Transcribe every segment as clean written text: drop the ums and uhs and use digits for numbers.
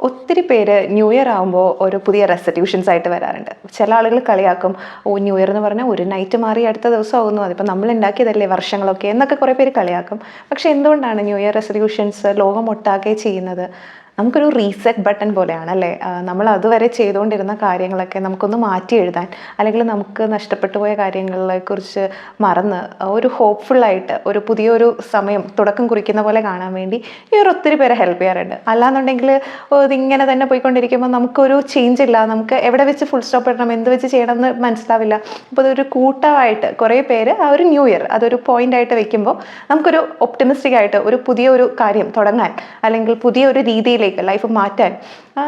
ഒത്തിരി പേര് new year ആകുമ്പോൾ ഒരു പുതിയ റെസൊല്യൂഷൻസ് ആയിട്ട് വരാറുണ്ട്. ചില ആളുകൾ കളിയാക്കും, ന്യൂ ഇയർ എന്ന് പറഞ്ഞാൽ ഒരു നൈറ്റ് മാറി അടുത്ത ദിവസം ആകുന്നു, അതിപ്പോൾ നമ്മൾ ഉണ്ടാക്കിയതല്ലേ വർഷങ്ങളൊക്കെ എന്നൊക്കെ കുറേ പേര് കളിയാക്കും. പക്ഷേ എന്തുകൊണ്ടാണ് ന്യൂ ഇയർ റെസൊല്യൂഷൻസ് ലോകമൊട്ടാകെ ചെയ്യുന്നത്? നമുക്കൊരു റീസെറ്റ് ബട്ടൺ പോലെയാണ് അല്ലേ. നമ്മൾ അതുവരെ ചെയ്തുകൊണ്ടിരുന്ന കാര്യങ്ങളൊക്കെ നമുക്കൊന്ന് മാറ്റി എഴുതാൻ, അല്ലെങ്കിൽ നമുക്ക് നഷ്ടപ്പെട്ടു പോയ കാര്യങ്ങളെക്കുറിച്ച് മറന്ന് ഒരു ഹോപ്പ്ഫുള്ളായിട്ട് ഒരു പുതിയൊരു സമയം തുടക്കം കുറിക്കുന്ന പോലെ കാണാൻ വേണ്ടി ഈ ഒരു ഒത്തിരി പേരെ ഹെൽപ്പ് ചെയ്യാറുണ്ട്. അല്ലാന്നുണ്ടെങ്കിൽ ഇതിങ്ങനെ തന്നെ പോയിക്കൊണ്ടിരിക്കുമ്പോൾ നമുക്കൊരു ചേഞ്ച് ഇല്ല, നമുക്ക് എവിടെ വെച്ച് ഫുൾ സ്റ്റോപ്പ് ഇടണം, എന്ത് വെച്ച് ചെയ്യണം എന്ന് മനസ്സിലാവില്ല. അപ്പോൾ അതൊരു കൂട്ടമായിട്ട് കുറേ പേര് ആ ഒരു ന്യൂ ഇയർ അതൊരു പോയിന്റ് ആയിട്ട് വെക്കുമ്പോൾ നമുക്കൊരു ഒപ്റ്റിമിസ്റ്റിക് ആയിട്ട് ഒരു പുതിയൊരു കാര്യം തുടങ്ങാൻ, അല്ലെങ്കിൽ പുതിയൊരു രീതിയിലേക്ക് ലൈഫ് മാറ്റാൻ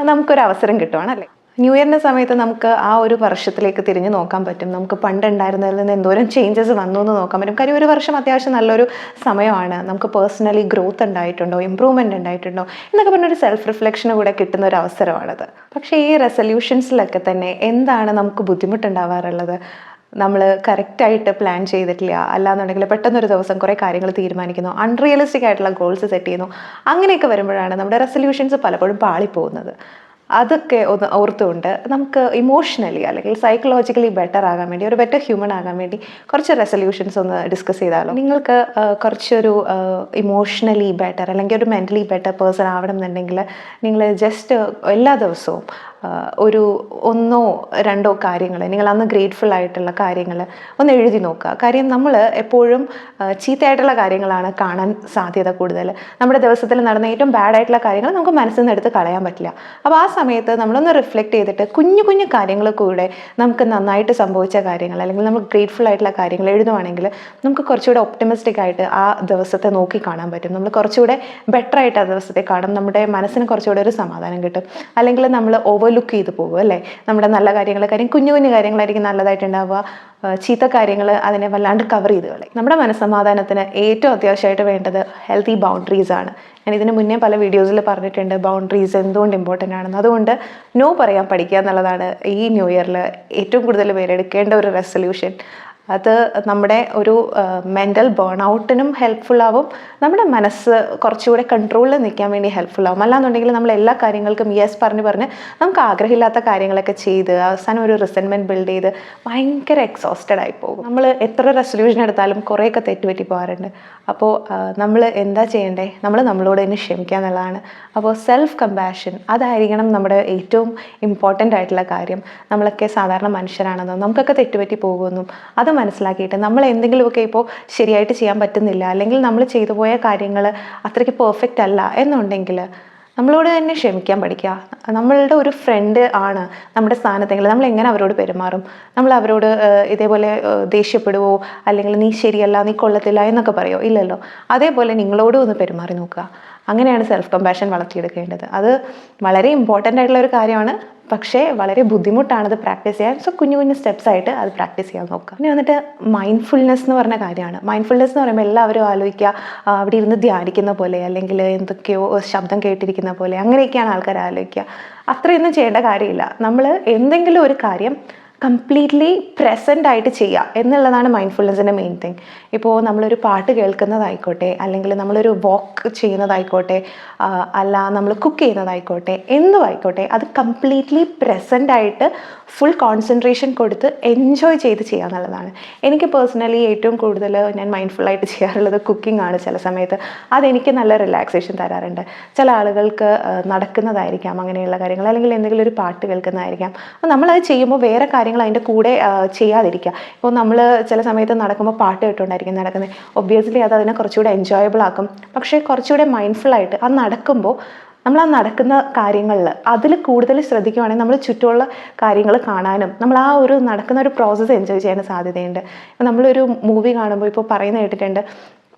നമുക്കൊരു അവസരം കിട്ടുവാണല്ലേ. ന്യൂ ഇയറിൻ്റെ സമയത്ത് നമുക്ക് ആ ഒരു വർഷത്തിലേക്ക് തിരിഞ്ഞു നോക്കാൻ പറ്റും. നമുക്ക് പണ്ടുണ്ടായിരുന്നതിൽ നിന്ന് എന്തോരം ചേഞ്ചസ് വന്നു എന്ന് നോക്കാൻ പറ്റും. കാര്യം ഒരു വർഷം അത്യാവശ്യം നല്ലൊരു സമയമാണ്. നമുക്ക് പേഴ്സണലി ഗ്രോത്ത് ഉണ്ടായിട്ടുണ്ടോ, ഇമ്പ്രൂവ്മെൻ്റ് ഉണ്ടായിട്ടുണ്ടോ എന്നൊക്കെ പറഞ്ഞൊരു സെൽഫ് റിഫ്ലക്ഷന് കൂടെ കിട്ടുന്ന ഒരു അവസരമാണത്. പക്ഷേ ഈ റെസൊല്യൂഷൻസിലൊക്കെ തന്നെ എന്താണ് നമുക്ക് ബുദ്ധിമുട്ടുണ്ടാവാറുള്ളത്? നമ്മൾ കറക്റ്റായിട്ട് പ്ലാൻ ചെയ്തിട്ടില്ല, അല്ലാന്നുണ്ടെങ്കിൽ പെട്ടെന്നൊരു ദിവസം കുറേ കാര്യങ്ങൾ തീരുമാനിക്കുന്നു, അൺറിയലിസ്റ്റിക് ആയിട്ടുള്ള ഗോൾസ് സെറ്റ് ചെയ്യുന്നു. അങ്ങനെയൊക്കെ വരുമ്പോഴാണ് നമ്മുടെ റെസൊല്യൂഷൻസ് പലപ്പോഴും പാളിപ്പോകുന്നത്. അതൊക്കെ ഒന്ന് ഓർത്തുകൊണ്ട് നമുക്ക് ഇമോഷണലി അല്ലെങ്കിൽ സൈക്കോളജിക്കലി ബെറ്റർ ആകാൻ വേണ്ടി, ഒരു ബെറ്റർ ഹ്യൂമൻ ആകാൻ വേണ്ടി കുറച്ച് റെസൊല്യൂഷൻസ് ഒന്ന് ഡിസ്കസ് ചെയ്താലോ. നിങ്ങൾക്ക് കുറച്ചൊരു ഇമോഷണലി ബെറ്റർ അല്ലെങ്കിൽ ഒരു മെൻ്റലി ബെറ്റർ പേഴ്സൺ ആവണം എന്നുണ്ടെങ്കിൽ നിങ്ങൾ ജസ്റ്റ് എല്ലാ ദിവസവും ഒരു 1-2 കാര്യങ്ങൾ, നിങ്ങൾ അന്ന് ഗ്രേറ്റ്ഫുൾ ആയിട്ടുള്ള കാര്യങ്ങൾ ഒന്ന് എഴുതി നോക്കുക. കാര്യം നമ്മൾ എപ്പോഴും ചീത്തയായിട്ടുള്ള കാര്യങ്ങളാണ് കാണാൻ സാധ്യത കൂടുതൽ. നമ്മുടെ ദിവസത്തിൽ നടന്ന ഏറ്റവും ബാഡ് ആയിട്ടുള്ള കാര്യങ്ങൾ നമുക്ക് മനസ്സിൽ നിന്ന് എടുത്ത് കളയാൻ പറ്റില്ല. അപ്പോൾ ആ സമയത്ത് നമ്മളൊന്ന് റിഫ്ലക്റ്റ് ചെയ്തിട്ട് കുഞ്ഞു കുഞ്ഞു കാര്യങ്ങൾ കൂടെ നമുക്ക് നന്നായിട്ട് സംഭവിച്ച കാര്യങ്ങൾ, അല്ലെങ്കിൽ നമ്മൾ ഗ്രേറ്റ്ഫുൾ ആയിട്ടുള്ള കാര്യങ്ങൾ എഴുതുവാണെങ്കിൽ നമുക്ക് കുറച്ചുകൂടെ ഒപ്റ്റിമിസ്റ്റിക് ആയിട്ട് ആ ദിവസത്തെ നോക്കി കാണാൻ പറ്റും. നമ്മൾ കുറച്ചുകൂടെ ബെറ്റർ ആയിട്ട് ആ ദിവസത്തെ കാണും. നമ്മുടെ മനസ്സിന് കുറച്ചുകൂടെ ഒരു സമാധാനം കിട്ടും. അല്ലെങ്കിൽ നമ്മൾ ഓവർലുക്ക് ചെയ്ത് പോകും അല്ലേ നമ്മുടെ നല്ല കാര്യങ്ങൾ. കാര്യം കുഞ്ഞു കുഞ്ഞു കാര്യങ്ങളായിരിക്കും നല്ലതായിട്ടുണ്ടാവുക, ചീത്ത കാര്യങ്ങൾ അതിനെ വല്ലാണ്ട് കവർ ചെയ്ത് കളയും. നമ്മുടെ മനസ്സമാധാനത്തിന് ഏറ്റവും അത്യാവശ്യമായിട്ട് വേണ്ടത് ഹെൽത്തി ബൗണ്ടറീസ് ആണ്. ഞാൻ ഇതിന് മുന്നേ പല വീഡിയോസിൽ പറഞ്ഞിട്ടുണ്ട് ബൗണ്ടറീസ് എന്തുകൊണ്ട് ഇമ്പോർട്ടൻ്റ് ആണെന്ന്. അതുകൊണ്ട് നോ പറയാൻ പഠിക്കുക എന്നുള്ളതാണ് ഈ ന്യൂ ഇയറിൽ ഏറ്റവും കൂടുതൽ പേരെടുക്കേണ്ട ഒരു റെസൊല്യൂഷൻ. അത് നമ്മുടെ ഒരു മെൻ്റൽ ബേൺ ഔട്ടിനും ഹെൽപ്ഫുൾ ആവും, നമ്മുടെ മനസ്സ് കുറച്ചുകൂടെ കൺട്രോളിൽ നിൽക്കാൻ വേണ്ടി ഹെൽപ്ഫുൾ ആവും. അല്ലാന്നുണ്ടെങ്കിൽ നമ്മൾ എല്ലാ കാര്യങ്ങൾക്കും യെസ് പറഞ്ഞ് നമുക്ക് ആഗ്രഹമില്ലാത്ത കാര്യങ്ങളൊക്കെ ചെയ്ത് അവസാനം ഒരു റിസെൻമെൻറ്റ് ബിൽഡ് ചെയ്ത് ഭയങ്കര എക്സോസ്റ്റഡ് ആയി പോകും. നമ്മൾ എത്ര റെസൊല്യൂഷൻ എടുത്താലും കുറേയൊക്കെ തെറ്റുപറ്റി പോകാറുണ്ട്. അപ്പോൾ നമ്മൾ എന്താ ചെയ്യേണ്ടേ? നമ്മളോട് തന്നെ ക്ഷമിക്കുക എന്നുള്ളതാണ്. അപ്പോൾ സെൽഫ് കമ്പാഷൻ അതായിരിക്കണം നമ്മുടെ ഏറ്റവും ഇമ്പോർട്ടൻ്റ് ആയിട്ടുള്ള കാര്യം. നമ്മളൊക്കെ സാധാരണ മനുഷ്യരാണെന്നും നമുക്കൊക്കെ തെറ്റുപറ്റി പോകുമെന്നും അത് മനസ്സിലാക്കിയിട്ട് നമ്മൾ എന്തെങ്കിലുമൊക്കെ ഇപ്പോൾ ശരിയായിട്ട് ചെയ്യാൻ പറ്റുന്നില്ല, അല്ലെങ്കിൽ നമ്മൾ ചെയ്തു പോയ കാര്യങ്ങൾ അത്രയ്ക്ക് പെർഫെക്റ്റ് അല്ല എന്നുണ്ടെങ്കിൽ നമ്മളോട് തന്നെ ക്ഷമിക്കാൻ പഠിക്കുക. നമ്മളുടെ ഒരു ഫ്രണ്ട് ആണ് നമ്മുടെ സ്ഥാനത്തെങ്കിൽ നമ്മൾ എങ്ങനെ അവരോട് പെരുമാറും? നമ്മൾ അവരോട് ഇതേപോലെ ദേഷ്യപ്പെടുവോ, അല്ലെങ്കിൽ നീ ശരിയല്ല, നീ കൊള്ളത്തില്ല എന്നൊക്കെ പറയുമോ? ഇല്ലല്ലോ. അതേപോലെ നിങ്ങളോടും ഒന്ന് പെരുമാറി നോക്കുക. അങ്ങനെയാണ് സെൽഫ് കമ്പാഷൻ വളർത്തിയെടുക്കേണ്ടത്. അത് വളരെ ഇമ്പോർട്ടൻ്റ് ആയിട്ടുള്ള ഒരു കാര്യമാണ്, പക്ഷേ വളരെ ബുദ്ധിമുട്ടാണത് പ്രാക്ടീസ് ചെയ്യാൻ. സോ കുഞ്ഞു കുഞ്ഞു സ്റ്റെപ്സ് ആയിട്ട് അത് പ്രാക്ടീസ് ചെയ്യാൻ നോക്കുക. പിന്നെ വന്നിട്ട് മൈൻഡ്ഫുൾനെസ് എന്ന് പറഞ്ഞ കാര്യമാണ്. മൈൻഡ്ഫുൾനെസ് എന്ന് പറയുമ്പോൾ എല്ലാവരും ആലോചിക്കുക അവിടെ ഇരുന്ന് ധ്യാനിക്കുന്ന പോലെ, അല്ലെങ്കിൽ എന്തൊക്കെയോ ശബ്ദം കേട്ടിരിക്കുന്ന പോലെ, അങ്ങനെയൊക്കെയാണ് ആൾക്കാർ ആലോചിക്കുക. അത്രയൊന്നും ചെയ്യേണ്ട കാര്യമില്ല. നമ്മൾ എന്തെങ്കിലും ഒരു കാര്യം കംപ്ലീറ്റ്ലി പ്രസൻ്റ് ആയിട്ട് ചെയ്യുക എന്നുള്ളതാണ് മൈൻഡ്ഫുൾനെസ്സിൻ്റെ മെയിൻ തിങ്. ഇപ്പോൾ നമ്മളൊരു പാട്ട് കേൾക്കുന്നതായിക്കോട്ടെ, അല്ലെങ്കിൽ നമ്മളൊരു വാക്ക് ചെയ്യുന്നതായിക്കോട്ടെ, അല്ല നമ്മൾ കുക്ക് ചെയ്യുന്നതായിക്കോട്ടെ, എന്തും ആയിക്കോട്ടെ, അത് കംപ്ലീറ്റ്ലി പ്രസൻ്റ് ആയിട്ട് ഫുൾ കോൺസെൻട്രേഷൻ കൊടുത്ത് എൻജോയ് ചെയ്ത് ചെയ്യുക എന്നുള്ളതാണ്. എനിക്ക് പേഴ്സണലി ഏറ്റവും കൂടുതൽ ഞാൻ മൈൻഡ്ഫുള്ളായിട്ട് ചെയ്യാറുള്ളത് കുക്കിംഗ് ആണ്. ചില സമയത്ത് അതെനിക്ക് നല്ല റിലാക്സേഷൻ തരാറുണ്ട്. ചില ആളുകൾക്ക് നടക്കുന്നതായിരിക്കാം അങ്ങനെയുള്ള കാര്യങ്ങൾ, അല്ലെങ്കിൽ എന്തെങ്കിലും ഒരു പാട്ട് കേൾക്കുന്നതായിരിക്കാം. അപ്പോൾ നമ്മളത് ചെയ്യുമ്പോൾ വേറെ കാര്യങ്ങൾ അതിൻ്റെ കൂടെ ചെയ്യാതിരിക്കുക. ഇപ്പോൾ നമ്മൾ ചില സമയത്ത് നടക്കുമ്പോൾ പാട്ട് കേട്ടുകൊണ്ടായിരിക്കും നടക്കുന്നത്. ഒബ്വിയസ്ലി അത് അതിനെ കുറച്ചുകൂടെ എൻജോയബിൾ ആക്കും. പക്ഷേ കുറച്ചുകൂടെ മൈൻഡ്ഫുള്ളായിട്ട് അത് നടക്കുമ്പോൾ നമ്മൾ ആ നടക്കുന്ന കാര്യങ്ങളിൽ അതിൽ കൂടുതൽ ശ്രദ്ധിക്കുകയാണെങ്കിൽ നമ്മൾ ചുറ്റുമുള്ള കാര്യങ്ങൾ കാണാനും നമ്മൾ ആ ഒരു നടക്കുന്ന ഒരു പ്രോസസ്സ് എൻജോയ് ചെയ്യാൻ സാധ്യതയുണ്ട്. ഇപ്പോൾ നമ്മളൊരു മൂവി കാണുമ്പോൾ ഇപ്പോൾ പറയുന്നത് കേട്ടിട്ടുണ്ട്,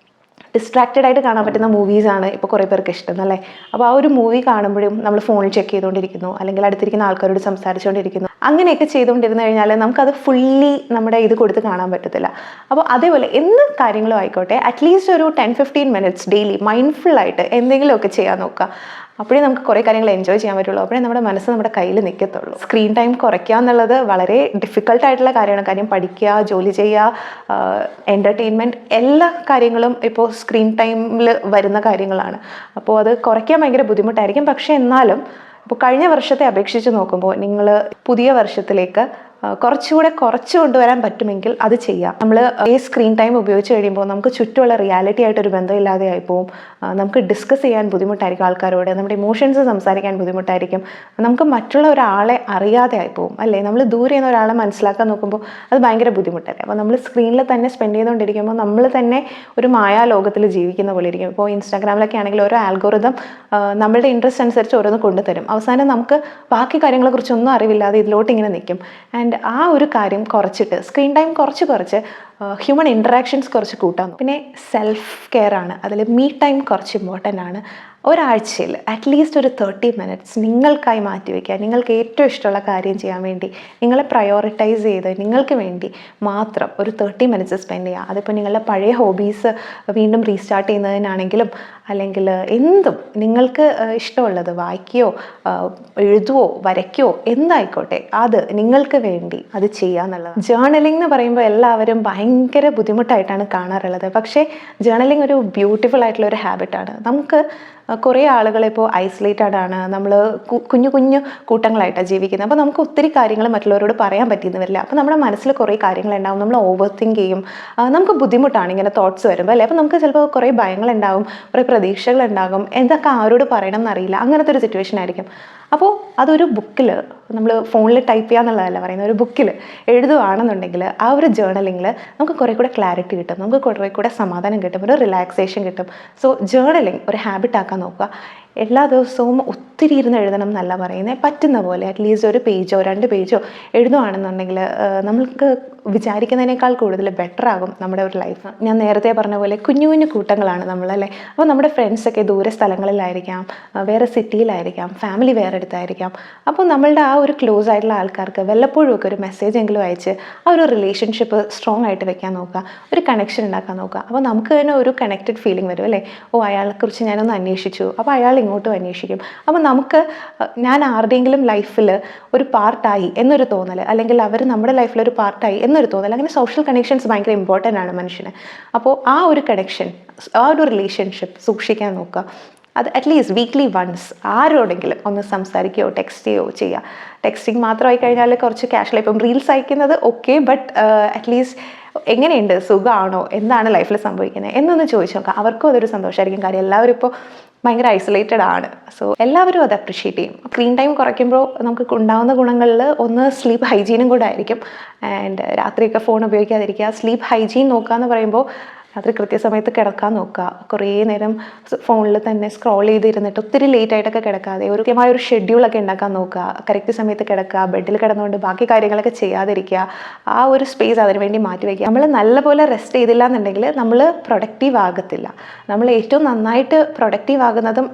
ഡിസ്ട്രാക്റ്റഡ് ആയിട്ട് കാണാൻ പറ്റുന്ന മൂവീസാണ് ഇപ്പോൾ കുറേ പേർക്ക് ഇഷ്ടം അല്ലേ. അപ്പോൾ ആ ഒരു മൂവി കാണുമ്പോഴും നമ്മൾ ഫോണിൽ ചെക്ക് ചെയ്തുകൊണ്ടിരിക്കുന്നു, അല്ലെങ്കിൽ അടുത്തിരിക്കുന്ന ആൾക്കാരോട് സംസാരിച്ചുകൊണ്ടിരിക്കുന്നു. അങ്ങനെയൊക്കെ ചെയ്തുകൊണ്ടിരുന്നു കഴിഞ്ഞാൽ നമുക്കത് ഫുള്ളി നമ്മുടെ ഇത് കൊടുത്ത് കാണാൻ പറ്റത്തില്ല. അപ്പോൾ അതേപോലെ എന്ത് കാര്യങ്ങളും ആയിക്കോട്ടെ, അറ്റ്ലീസ്റ്റ് ഒരു 10-15 മിനിറ്റ്സ് ഡെയിലി മൈൻഡ്ഫുള്ളായിട്ട് എന്തെങ്കിലുമൊക്കെ ചെയ്യാൻ നോക്കുക. അപ്പോഴേ നമുക്ക് കുറേ കാര്യങ്ങൾ എൻജോയ് ചെയ്യാൻ പറ്റുള്ളൂ. അപ്പോഴേ നമ്മുടെ മനസ്സ് നമ്മുടെ കയ്യിൽ നിൽക്കത്തുള്ളൂ. സ്ക്രീൻ ടൈം കുറയ്ക്കുക എന്നുള്ളത് വളരെ ഡിഫിക്കൽട്ടായിട്ടുള്ള കാര്യമാണ്. കാര്യം പഠിക്കുക, ജോലി ചെയ്യുക, എൻ്റർടൈൻമെൻറ്റ് എല്ലാ കാര്യങ്ങളും ഇപ്പോൾ സ്ക്രീൻ ടൈമിൽ വരുന്ന കാര്യങ്ങളാണ്. അപ്പോൾ അത് കുറയ്ക്കാൻ ഭയങ്കര ബുദ്ധിമുട്ടായിരിക്കും. പക്ഷേ എന്നാലും അപ്പോൾ കഴിഞ്ഞ വർഷത്തെ അപേക്ഷിച്ച് നോക്കുമ്പോൾ നിങ്ങൾ പുതിയ വർഷത്തിലേക്ക് കുറച്ചുകൂടെ കുറച്ച് കൊണ്ടുവരാൻ പറ്റുമെങ്കിൽ അത് ചെയ്യാം. നമ്മൾ ഈ സ്ക്രീൻ ടൈം ഉപയോഗിച്ച് കഴിയുമ്പോൾ നമുക്ക് ചുറ്റുമുള്ള റിയാലിറ്റി ആയിട്ടൊരു ബന്ധമില്ലാതെ ആയിപ്പോവും. നമുക്ക് ഡിസ്കസ് ചെയ്യാൻ ബുദ്ധിമുട്ടായിരിക്കും ആൾക്കാരോട്, നമ്മുടെ ഇമോഷൻസ് സംസാരിക്കാൻ ബുദ്ധിമുട്ടായിരിക്കും, നമുക്ക് മറ്റുള്ള ഒരാളെ അറിയാതെ ആയിപ്പോവും അല്ലേ. നമ്മൾ ദൂരെ നിന്ന് ഒരാളെ മനസ്സിലാക്കാൻ നോക്കുമ്പോൾ അത് ഭയങ്കര ബുദ്ധിമുട്ടല്ലേ. അപ്പോൾ നമ്മൾ സ്ക്രീനിൽ തന്നെ സ്പെൻഡ് ചെയ്തുകൊണ്ടിരിക്കുമ്പോൾ നമ്മൾ തന്നെ ഒരു മായാലോകത്തിൽ ജീവിക്കുന്ന പോലെ ഇരിക്കും. ഇപ്പോൾ ഇൻസ്റ്റാഗ്രാമിലൊക്കെ ആണെങ്കിൽ ഓരോ ആൽഗോറിതം നമ്മളുടെ ഇൻട്രസ്റ്റ് അനുസരിച്ച് ഓരോന്ന് കൊണ്ടുതരും. അവസാനം നമുക്ക് ബാക്കി കാര്യങ്ങളെക്കുറിച്ചൊന്നും അറിവില്ലാതെ ഇതിലോട്ട് ഇങ്ങനെ നിൽക്കും. ആൻഡ് ആ ഒരു കാര്യം കുറച്ചിട്ട് സ്ക്രീൻ ടൈം കുറച്ച് ഹ്യൂമൻ ഇൻട്രാക്ഷൻസ് കുറച്ച് കൂട്ടാൻ. പിന്നെ സെൽഫ് കെയർ ആണ്, അതിൽ മീ ടൈം കുറച്ച് ഇമ്പോർട്ടൻ്റ് ആണ്. ഒരാഴ്ചയിൽ അറ്റ്ലീസ്റ്റ് ഒരു 30 മിനിറ്റ്സ് നിങ്ങൾക്കായി മാറ്റിവെക്കുക. നിങ്ങൾക്ക് ഏറ്റവും ഇഷ്ടമുള്ള കാര്യം ചെയ്യാൻ വേണ്ടി നിങ്ങളെ പ്രയോറിറ്റൈസ് ചെയ്ത് നിങ്ങൾക്ക് വേണ്ടി മാത്രം ഒരു 30 മിനിറ്റ്സ് സ്പെൻഡ് ചെയ്യുക. അതിപ്പോൾ നിങ്ങളുടെ പഴയ ഹോബീസ് വീണ്ടും റീസ്റ്റാർട്ട് ചെയ്യുന്നതിനാണെങ്കിലും അല്ലെങ്കിൽ എന്തും നിങ്ങൾക്ക് ഇഷ്ടമുള്ളത് വായിക്കുകയോ എഴുതുകയോ വരയ്ക്കുകയോ എന്തായിക്കോട്ടെ അത് നിങ്ങൾക്ക് വേണ്ടി അത് ചെയ്യുക എന്നുള്ളത്. ജേർണലിംഗ് എന്ന് പറയുമ്പോൾ എല്ലാവരും ഭയങ്കര ബുദ്ധിമുട്ടായിട്ടാണ് കാണാറുള്ളത്. പക്ഷേ ജേർണലിംഗ് ഒരു ബ്യൂട്ടിഫുൾ ആയിട്ടുള്ള ഒരു ഹാബിറ്റാണ്. നമുക്ക് കുറേ ആളുകളിപ്പോൾ ഐസൊലേറ്റഡ് ആണ്, നമ്മൾ കുഞ്ഞു കൂട്ടങ്ങളായിട്ടാണ് ജീവിക്കുന്നത്. അപ്പോൾ നമുക്ക് ഒത്തിരി കാര്യങ്ങൾ മറ്റുള്ളവരോട് പറയാൻ പറ്റിയെന്ന് വരില്ല. അപ്പോൾ നമ്മുടെ മനസ്സിൽ കുറേ കാര്യങ്ങളുണ്ടാവും, നമ്മൾ ഓവർ തിങ്ക് ചെയ്യും, നമുക്ക് ബുദ്ധിമുട്ടാണ് ഇങ്ങനെ തോട്ട്സ് വരുമ്പോൾ അല്ലേ. അപ്പോൾ നമുക്ക് ചിലപ്പോൾ കുറേ ഭയങ്ങളുണ്ടാവും, കുറേ പ്രതീക്ഷകളുണ്ടാകും, എന്തൊക്കെ ആരോട് പറയണം എന്നറിയില്ല, അങ്ങനത്തെ ഒരു സിറ്റുവേഷൻ ആയിരിക്കും. അപ്പോൾ അതൊരു ബുക്കിൽ നമ്മൾ ഫോണിൽ ടൈപ്പ് ചെയ്യുക എന്നുള്ളതല്ല പറയുന്നത്, ഒരു ബുക്കിൽ എഴുതുകയാണെന്നുണ്ടെങ്കിൽ ആ ഒരു ജേർണലിങ്ങിൽ നമുക്ക് കുറേ കൂടെ ക്ലാരിറ്റി കിട്ടും, നമുക്ക് കുറേ കൂടെ സമാധാനം കിട്ടും, ഒരു റിലാക്സേഷൻ കിട്ടും. സോ ജേർണലിങ് ഒരു ഹാബിറ്റ് ആക്കാൻ നോക്കുക. എല്ലാ ദിവസവും ഒത്തിരി ഇരുന്ന് എഴുതണം എന്നല്ല പറയുന്നത്, പറ്റുന്ന പോലെ അറ്റ്ലീസ്റ്റ് ഒരു പേജോ 2 പേജോ എഴുതുകയാണെന്നുണ്ടെങ്കിൽ നമുക്ക് വിചാരിക്കുന്നതിനേക്കാൾ കൂടുതൽ ബെറ്റർ ആകും നമ്മുടെ ഒരു ലൈഫ്. ഞാൻ നേരത്തെ പറഞ്ഞ പോലെ കുഞ്ഞു കൂട്ടങ്ങളാണ് നമ്മളല്ലേ. അപ്പോൾ നമ്മുടെ ഫ്രണ്ട്സൊക്കെ ദൂരെ സ്ഥലങ്ങളിലായിരിക്കാം, വേറെ സിറ്റിയിലായിരിക്കാം, ഫാമിലി വേറെ അടുത്തായിരിക്കാം. അപ്പോൾ നമ്മളുടെ ആ ഒരു ക്ലോസ് ആയിട്ടുള്ള ആൾക്കാർക്ക് വല്ലപ്പോഴും ഒക്കെ ഒരു മെസ്സേജ് എങ്കിലും അയച്ച് ആ ഒരു റിലേഷൻഷിപ്പ് സ്ട്രോങ് ആയിട്ട് വെക്കാൻ നോക്കുക, ഒരു കണക്ഷൻ ഉണ്ടാക്കാൻ നോക്കുക. അപ്പോൾ നമുക്ക് തന്നെ ഒരു കണക്റ്റഡ് ഫീലിംഗ് വരും അല്ലേ. ഓ, അയാളെക്കുറിച്ച് ഞാനൊന്ന് അന്വേഷിച്ചു, അപ്പോൾ അയാൾ ഇങ്ങോട്ടും അന്വേഷിക്കും. അപ്പോൾ നമുക്ക് ഞാൻ ആരുടെയെങ്കിലും ലൈഫിൽ ഒരു പാർട്ടായി എന്നൊരു തോന്നൽ, അല്ലെങ്കിൽ അവർ നമ്മുടെ ലൈഫിൽ ഒരു പാർട്ടായി എന്നൊരു തോന്നൽ, അങ്ങനെ സോഷ്യൽ കണക്ഷൻസ് ഭയങ്കര ഇമ്പോർട്ടൻ്റ് ആണ് മനുഷ്യന്. അപ്പോൾ ആ ഒരു കണക്ഷൻ, ആ ഒരു റിലേഷൻഷിപ്പ് സൂക്ഷിക്കാൻ നോക്കുക. അത് അറ്റ്ലീസ്റ്റ് വീക്ക്ലി വൺസ് ആരോടെങ്കിലും ഒന്ന് സംസാരിക്കുകയോ ടെക്സ്റ്റ് ചെയ്യുകയോ ചെയ്യുക. ടെക്സ്റ്റിംഗ് മാത്രമായി കഴിഞ്ഞാൽ കുറച്ച് ക്യാഷ്വൽ, ഇപ്പം റീൽസ് അയക്കുന്നത് ഓക്കെ, ബട്ട് അറ്റ്ലീസ്റ്റ് എങ്ങനെയുണ്ട്, സുഖമാണോ, എന്താണ് ലൈഫിൽ സംഭവിക്കുന്നത് എന്നൊന്ന് ചോദിച്ചു നോക്കാം. അവർക്കും അതൊരു സന്തോഷമായിരിക്കും. കാര്യം എല്ലാവരും ഇപ്പോൾ ഭയങ്കര ഐസൊലേറ്റഡ് ആണ്. സോ എല്ലാവരും അത് അപ്രിഷ്യേറ്റ് ചെയ്യും. സ്ക്രീൻ ടൈം കുറയ്ക്കുമ്പോൾ നമുക്ക് ഉണ്ടാകുന്ന ഗുണങ്ങളിൽ ഒന്ന് സ്ലീപ്പ് ഹൈജീനും കൂടെ ആയിരിക്കും. ആൻഡ് രാത്രിയൊക്കെ ഫോൺ ഉപയോഗിക്കാതിരിക്കുക. സ്ലീപ്പ് ഹൈജീൻ നോക്കുക എന്ന് പറയുമ്പോൾ രാത്രി കൃത്യസമയത്ത് കിടക്കാൻ നോക്കുക. കുറേ നേരം ഫോണിൽ തന്നെ സ്ക്രോൾ ചെയ്തിരുന്നിട്ട് ഒത്തിരി ലേറ്റ് ആയിട്ടൊക്കെ കിടക്കാതെ ഒരു കൃത്യമായ ഒരു ഷെഡ്യൂളൊക്കെ ഉണ്ടാക്കാൻ നോക്കുക. കറക്റ്റ് സമയത്ത് കിടക്കുക, ബെഡിൽ കിടന്നുകൊണ്ട് ബാക്കി കാര്യങ്ങളൊക്കെ ചെയ്യാതിരിക്കുക. ആ ഒരു സ്പേസ് അതിന് വേണ്ടി മാറ്റി വയ്ക്കുക. നമ്മൾ നല്ലപോലെ റെസ്റ്റ് ചെയ്തില്ല എന്നുണ്ടെങ്കിൽ നമ്മൾ പ്രൊഡക്റ്റീവ് ആകത്തില്ല. നമ്മൾ ഏറ്റവും നന്നായിട്ട് പ്രൊഡക്റ്റീവ് ആകുന്നതും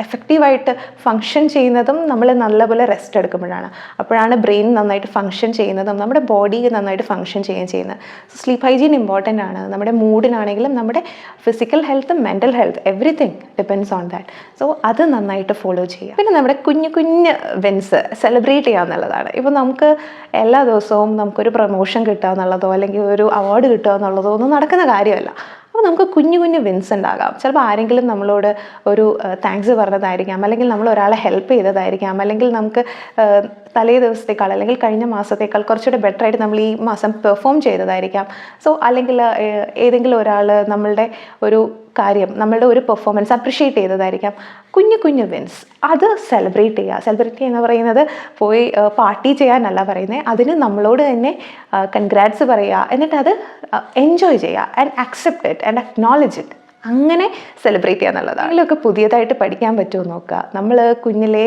എഫക്റ്റീവായിട്ട് ഫങ്ഷൻ ചെയ്യുന്നതും നമ്മൾ നല്ലപോലെ റെസ്റ്റ് എടുക്കുമ്പോഴാണ്. അപ്പോഴാണ് ബ്രെയിൻ നന്നായിട്ട് ഫങ്ഷൻ ചെയ്യുന്നതും നമ്മുടെ ബോഡി നന്നായിട്ട് ഫങ്ഷൻ ചെയ്യുന്നത്. സ്ലീപ്പ് ഹൈജീൻ ഇമ്പോർട്ടൻ്റ് ആണ്. നമ്മുടെ മൂഡിനാണെങ്കിലും നമ്മുടെ physical health, mental health, everything depends on that. So അത് നന്നായിട്ട് ഫോളോ ചെയ്യുക. പിന്നെ നമ്മുടെ കുഞ്ഞു വിൻസ് സെലിബ്രേറ്റ് ചെയ്യുക എന്നുള്ളതാണ്. ഇപ്പോൾ നമുക്ക് എല്ലാ ദിവസവും നമുക്കൊരു പ്രൊമോഷൻ കിട്ടുക എന്നുള്ളതോ അല്ലെങ്കിൽ ഒരു അവാർഡ് കിട്ടുക എന്നുള്ളതോ ഒന്നും നടക്കുന്ന കാര്യമല്ല. അപ്പോൾ നമുക്ക് കുഞ്ഞു വിൻസ് ഉണ്ടാകാം. ചിലപ്പോൾ ആരെങ്കിലും നമ്മളോട് ഒരു താങ്ക്സ് പറഞ്ഞതായിരിക്കാം, അല്ലെങ്കിൽ നമ്മൾ ഒരാളെ ഹെൽപ്പ് ചെയ്തതായിരിക്കാം, അല്ലെങ്കിൽ നമുക്ക് തലേ ദിവസത്തേക്കാൾ അല്ലെങ്കിൽ കഴിഞ്ഞ മാസത്തേക്കാൾ കുറച്ചുകൂടെ ബെറ്ററായിട്ട് നമ്മൾ ഈ മാസം പെർഫോം ചെയ്തതായിരിക്കാം. സോ അല്ലെങ്കിൽ ഏതെങ്കിലും ഒരാൾ നമ്മളുടെ ഒരു കാര്യം, നമ്മളുടെ ഒരു പെർഫോമൻസ് അപ്രിഷ്യേറ്റ് ചെയ്തതായിരിക്കാം. കുഞ്ഞു വിൻസ് അത് സെലിബ്രേറ്റ് ചെയ്യുക. സെലിബ്രേറ്റ് ചെയ്യുക എന്ന് പറയുന്നത് പോയി പാർട്ടി ചെയ്യാനല്ല പറയുന്നത്. അതിന് നമ്മളോട് തന്നെ കൺഗ്രാറ്റ്സ് പറയുക, എന്നിട്ട് അത് എൻജോയ് ചെയ്യുക and accept it and acknowledge it. അങ്ങനെ സെലിബ്രേറ്റ് ചെയ്യുക എന്നുള്ളതാണ്. അതിലൊക്കെ പുതിയതായിട്ട് പഠിക്കാൻ പറ്റുമോ നോക്കുക. നമ്മൾ കുഞ്ഞിലെ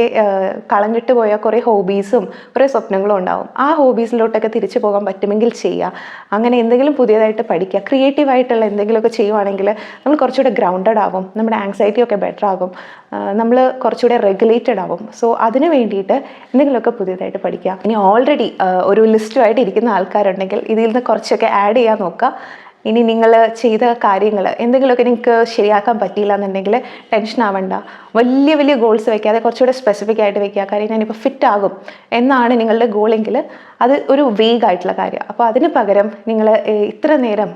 കളഞ്ഞിട്ട് പോയ കുറേ ഹോബീസും കുറേ സ്വപ്നങ്ങളും ഉണ്ടാവും. ആ ഹോബീസിലോട്ടൊക്കെ തിരിച്ചു പോകാൻ പറ്റുമെങ്കിൽ ചെയ്യുക. അങ്ങനെ എന്തെങ്കിലും പുതിയതായിട്ട് പഠിക്കുക. ക്രിയേറ്റീവായിട്ടുള്ള എന്തെങ്കിലുമൊക്കെ ചെയ്യുവാണെങ്കിൽ നമ്മൾ കുറച്ചുകൂടെ ഗ്രൗണ്ടഡ് ആവും, നമ്മുടെ ആങ്സൈറ്റി ഒക്കെ ബെറ്റർ ആകും, നമ്മൾ കുറച്ചുകൂടെ റെഗുലേറ്റഡ് ആവും. സോ അതിന് വേണ്ടിയിട്ട് എന്തെങ്കിലുമൊക്കെ പുതിയതായിട്ട് പഠിക്കുക. ഇനി ഓൾറെഡി ഒരു ലിസ്റ്റുമായിട്ട് ഇരിക്കുന്ന ആൾക്കാരുണ്ടെങ്കിൽ ഇതിൽ നിന്ന് കുറച്ചൊക്കെ ആഡ് ചെയ്യാൻ നോക്കുക. ഇനി നിങ്ങൾ ചെയ്ത കാര്യങ്ങൾ എന്തെങ്കിലുമൊക്കെ നിങ്ങൾക്ക് ശരിയാക്കാൻ പറ്റിയില്ല എന്നുണ്ടെങ്കിൽ ടെൻഷൻ ആവണ്ട. വലിയ വലിയ ഗോൾസ് വെക്കാതെ കുറച്ചുകൂടെ സ്പെസിഫിക് ആയിട്ട് വെക്കുക. കാര്യം ഞാനിപ്പോൾ ഫിറ്റ് ആകും എന്നാണ് നിങ്ങളുടെ ഗോളെങ്കിൽ അത് ഒരു വേഗ് ആയിട്ടുള്ള കാര്യമാണ്. അപ്പോൾ അതിന് പകരം നിങ്ങൾ ഇത്ര നേരം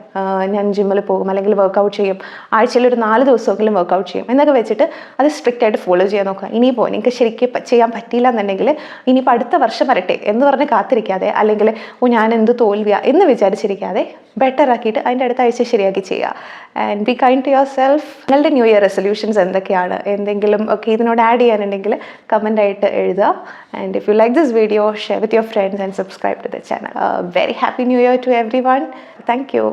ഞാൻ ജിമ്മിൽ പോകും അല്ലെങ്കിൽ വർക്കൗട്ട് ചെയ്യും, ആഴ്ചയിൽ ഒരു 4 ദിവസമെങ്കിലും വർക്കൗട്ട് ചെയ്യും എന്നൊക്കെ വെച്ചിട്ട് അത് സ്ട്രിക്റ്റ് ആയിട്ട് ഫോളോ ചെയ്യാൻ നോക്കുക. ഇനിയിപ്പോൾ നിങ്ങൾക്ക് ശരിക്കും ചെയ്യാൻ പറ്റിയില്ല എന്നുണ്ടെങ്കിൽ ഇനിയിപ്പോൾ അടുത്ത വർഷം വരട്ടെ എന്ന് പറഞ്ഞ് കാത്തിരിക്കാതെ, അല്ലെങ്കിൽ ഞാൻ എന്ത് തോൽവിയാ എന്ന് വിചാരിച്ചിരിക്കാതെ ബെറ്റർ ആക്കിയിട്ട് അതിൻ്റെ അടുത്ത ആഴ്ച ശരിയാക്കി ചെയ്യുക. And be kind to yourself. നിങ്ങളുടെ ന്യൂ ഇയർ റെസൊല്യൂഷൻസ് എന്തൊക്കെയാണ്, എന്തെങ്കിലും ഒക്കെ ഇതിനോട് ആഡ് ചെയ്യാനുണ്ടെങ്കിൽ കമൻ്റ് ആയിട്ട് എഴുതുക. And if you like this video, share with your friends and subscribe to the channel. Very happy new year to everyone. Thank you.